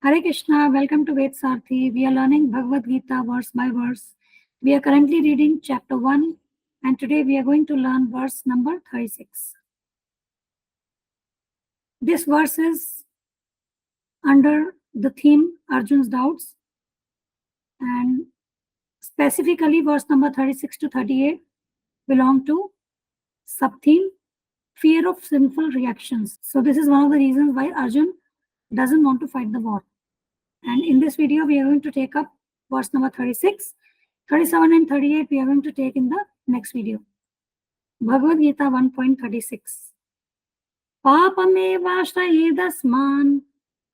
Hare Krishna, welcome to Ved Sarthi. We are learning Bhagavad Gita verse by verse. We are currently reading chapter 1 and today we are going to learn verse number 36. This verse is under the theme Arjun's doubts, and specifically verse number 36 to 38 belong to sub-theme fear of sinful reactions. So this is one of the reasons why Arjun doesn't want to fight the war. And in this video, we are going to take up verse number 36, 37 and 38 we are going to take in the next video. Bhagavad Gita 1.36. Papamevashrayedasman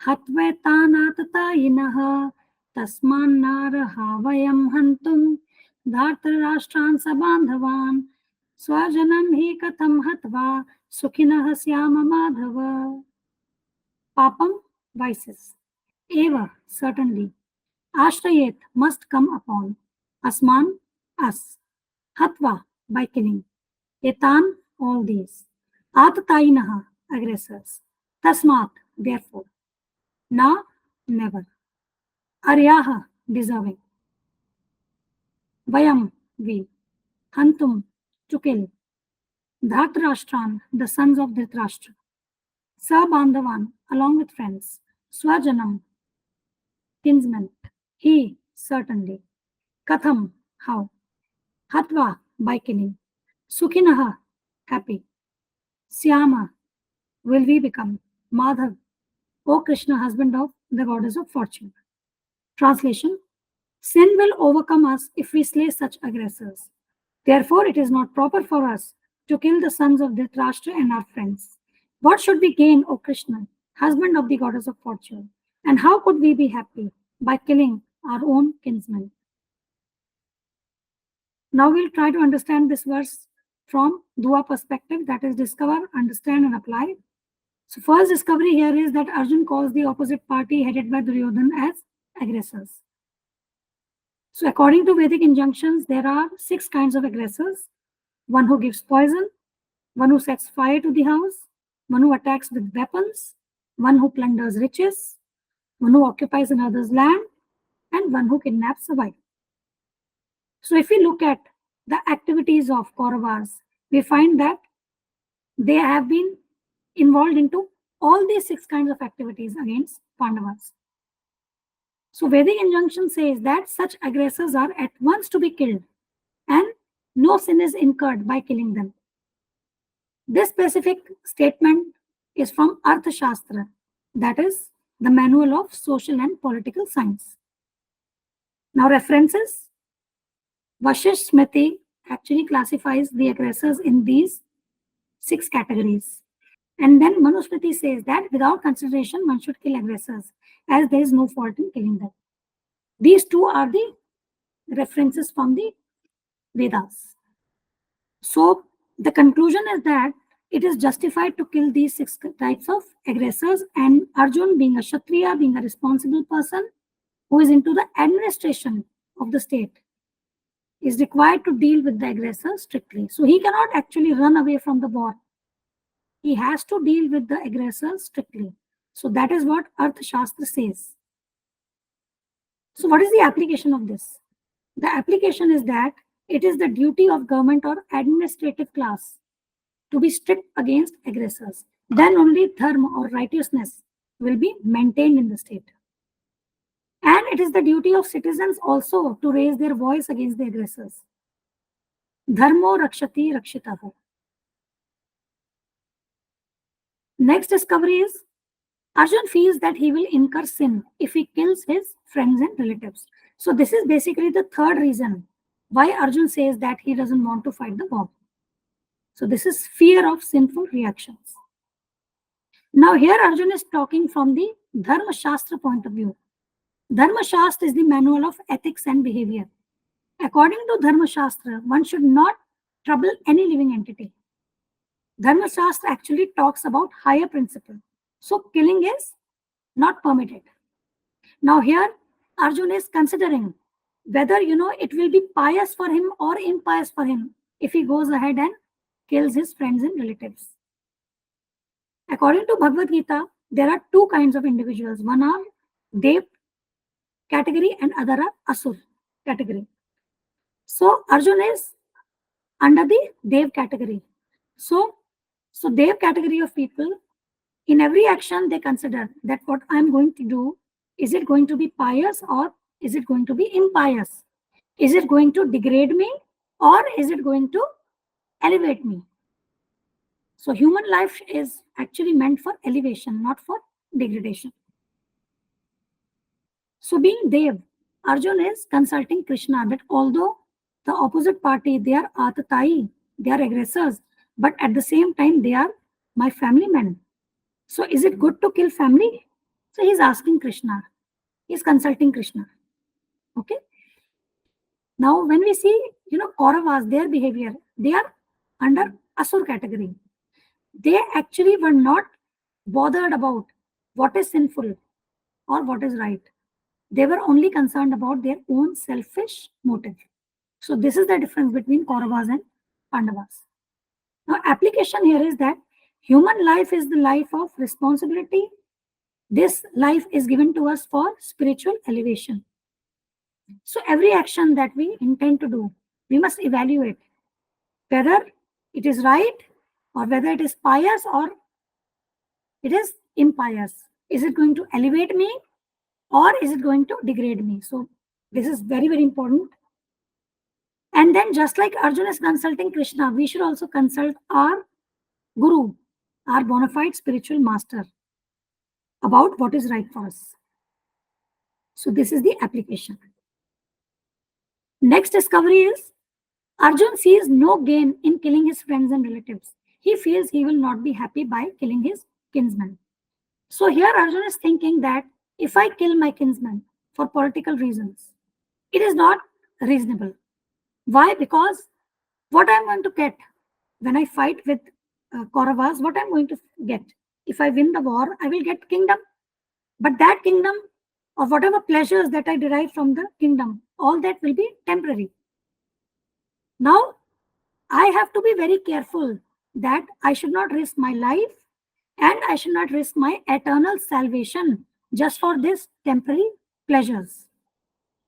hatvetanatatainaha tasmannaraha vayam hantum dhartarashtran sabandhavan swajanam hi katham hatva sukhinah syama madhava. Papam, vices. Eva, certainly. Ashrayet, must come upon. Asman, us. Hatva, by killing. Etan, all these. Atatainaha, aggressors. Tasmat, therefore. Na, never. Aryaha, deserving. Vayam, we. Hantum, to kill. Dhritarashtran, the sons of Dhritarashtra. Sabandhavan, along with friends. Swajanam, kinsmen. He, certainly. Katham, how. Hatva, by killing. Sukhinaha, happy. Syama, will we become. Madhav, O Krishna, husband of the goddess of fortune. Translation: sin will overcome us if we slay such aggressors. Therefore, it is not proper for us to kill the sons of Dhritarashtra and our friends. What should we gain, O Krishna, husband of the goddess of fortune? And how could we be happy? By killing our own kinsmen. Now we'll try to understand this verse from Dua perspective, that is discover, understand and apply. So first discovery here is that Arjun calls the opposite party headed by Duryodhan as aggressors. So according to Vedic injunctions, there are 6 kinds of aggressors. One who gives poison, one who sets fire to the house, one who attacks with weapons, one who plunders riches, one who occupies another's land, and one who kidnaps a wife. So if we look at the activities of Kauravas, we find that they have been involved into all these 6 kinds of activities against Pandavas. So Vedic injunction says that such aggressors are at once to be killed and no sin is incurred by killing them. This specific statement is from Arthashastra, that is the manual of social and political science. Now references. Vashish Smriti actually classifies the aggressors in these 6 categories. And then Manusmriti says that without consideration, one should kill aggressors, as there is no fault in killing them. These 2 are the references from the Vedas. So the conclusion is that it is justified to kill these 6 types of aggressors, and Arjun, being a Kshatriya, being a responsible person who is into the administration of the state, is required to deal with the aggressor strictly. So he cannot actually run away from the war. He has to deal with the aggressor strictly. So that is what Arthashastra says. So what is the application of this? The application is that it is the duty of government or administrative class to be strict against aggressors. Then only dharma or righteousness will be maintained in the state. And it is the duty of citizens also to raise their voice against the aggressors. Dharmo rakshati rakshitaha. Next discovery is Arjun feels that he will incur sin if he kills his friends and relatives. So this is basically the third reason why Arjun says that he doesn't want to fight the war. So this is fear of sinful reactions. Now here Arjun is talking from the Dharma Shastra point of view. Dharma Shastra is the manual of ethics and behavior. According to Dharma Shastra, one should not trouble any living entity. Dharma Shastra actually talks about higher principle. So killing is not permitted. Now here Arjun is considering whether it will be pious for him or impious for him if he goes ahead and kills his friends and relatives. According to Bhagavad Gita, there are 2 kinds of individuals. One are Dev category and other are Asur category. So Arjun is under the Dev category. So Dev category of people, in every action they consider that what I'm going to do, is it going to be pious or is it going to be impious? Is it going to degrade me or is it going to elevate me? So human life is actually meant for elevation, not for degradation. So being Dev, Arjun is consulting Krishna that although the opposite party, they are Atatai, they are aggressors, but at the same time, they are my family men. So is it good to kill family? So he's asking Krishna. He's consulting Krishna. Okay. Now, when we see, Kauravas, their behavior, they are under Asur category. They actually were not bothered about what is sinful or what is right. They were only concerned about their own selfish motive. So this is the difference between Kauravas and Pandavas. Now, application here is that human life is the life of responsibility. This life is given to us for spiritual elevation. So every action that we intend to do, we must evaluate whether it is right or whether it is pious or it is impious. Is it going to elevate me or is it going to degrade me? So this is very, very important. And then just like Arjuna is consulting Krishna, we should also consult our Guru, our bona fide spiritual master, about what is right for us. So this is the application. Next discovery is Arjun sees no gain in killing his friends and relatives. He feels he will not be happy by killing his kinsmen. So here Arjun is thinking that if I kill my kinsmen for political reasons, it is not reasonable. Why? Because what I'm going to get when I fight with Kauravas, what I'm going to get? If I win the war, I will get kingdom. But that kingdom, or whatever pleasures that I derive from the kingdom, all that will be temporary. Now, I have to be very careful that I should not risk my life and I should not risk my eternal salvation just for this temporary pleasures.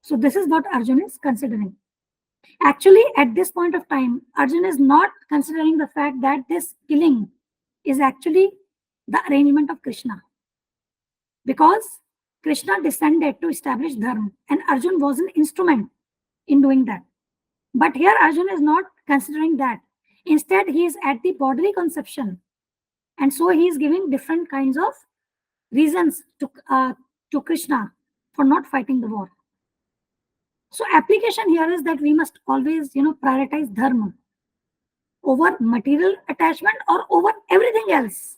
So this is what Arjuna is considering. Actually, at this point of time, Arjuna is not considering the fact that this killing is actually the arrangement of Krishna. Because Krishna descended to establish dharma and Arjuna was an instrument in doing that. But here Arjuna is not considering that. Instead, he is at the bodily conception. And so he is giving different kinds of reasons to Krishna for not fighting the war. So application here is that we must always, prioritize dharma over material attachment or over everything else.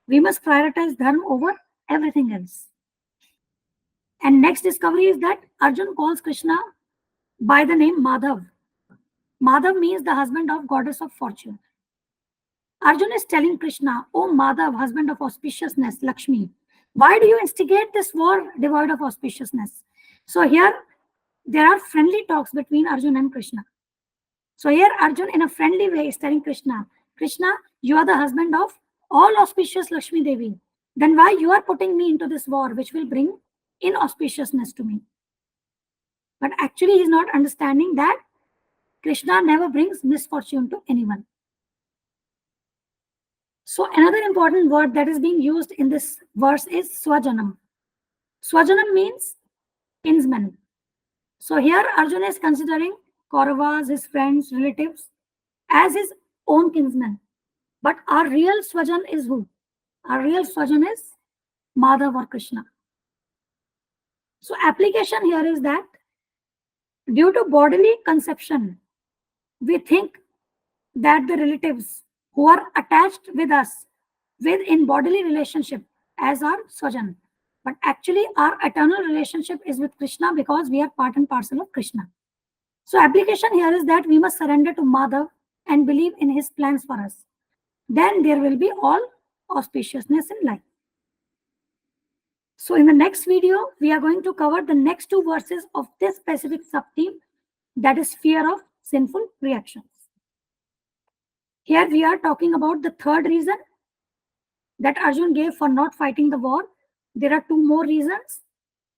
We must prioritize dharma over everything else. And next discovery is that Arjun calls Krishna by the name Madhav. Madhav means the husband of goddess of fortune. Arjun is telling Krishna, "Oh Madhav, husband of auspiciousness, Lakshmi, why do you instigate this war devoid of auspiciousness?" So here there are friendly talks between Arjun and Krishna. So here Arjun in a friendly way is telling Krishna, "Krishna, you are the husband of all auspicious Lakshmi Devi. Then why you are putting me into this war which will bring inauspiciousness to me?" But actually he is not understanding that Krishna never brings misfortune to anyone. So another important word that is being used in this verse is Swajanam. Swajanam means kinsman. So here Arjuna is considering Kauravas, his friends, relatives, as his own kinsmen. But our real Swajan is who? Our real Swajan is Madhav or Krishna. So application here is that due to bodily conception, we think that the relatives who are attached with us in bodily relationship as our Swajan. But actually our eternal relationship is with Krishna because we are part and parcel of Krishna. So application here is that we must surrender to Madhav and believe in his plans for us. Then there will be all auspiciousness in life. So in the next video, we are going to cover the next two verses of this specific sub-theme, that is fear of sinful reactions. Here we are talking about the third reason that Arjun gave for not fighting the war. There are two more reasons.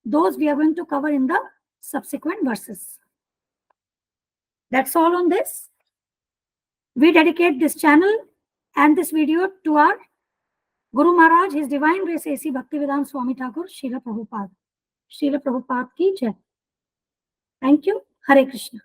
Those we are going to cover in the subsequent verses. That's all on this. We dedicate this channel and this video to our Guru Maharaj, His Divine Grace A.C. Bhaktivedanta Swami Thakur, Srila Prabhupada. Srila Prabhupada ki jai. Thank you. Hare Krishna.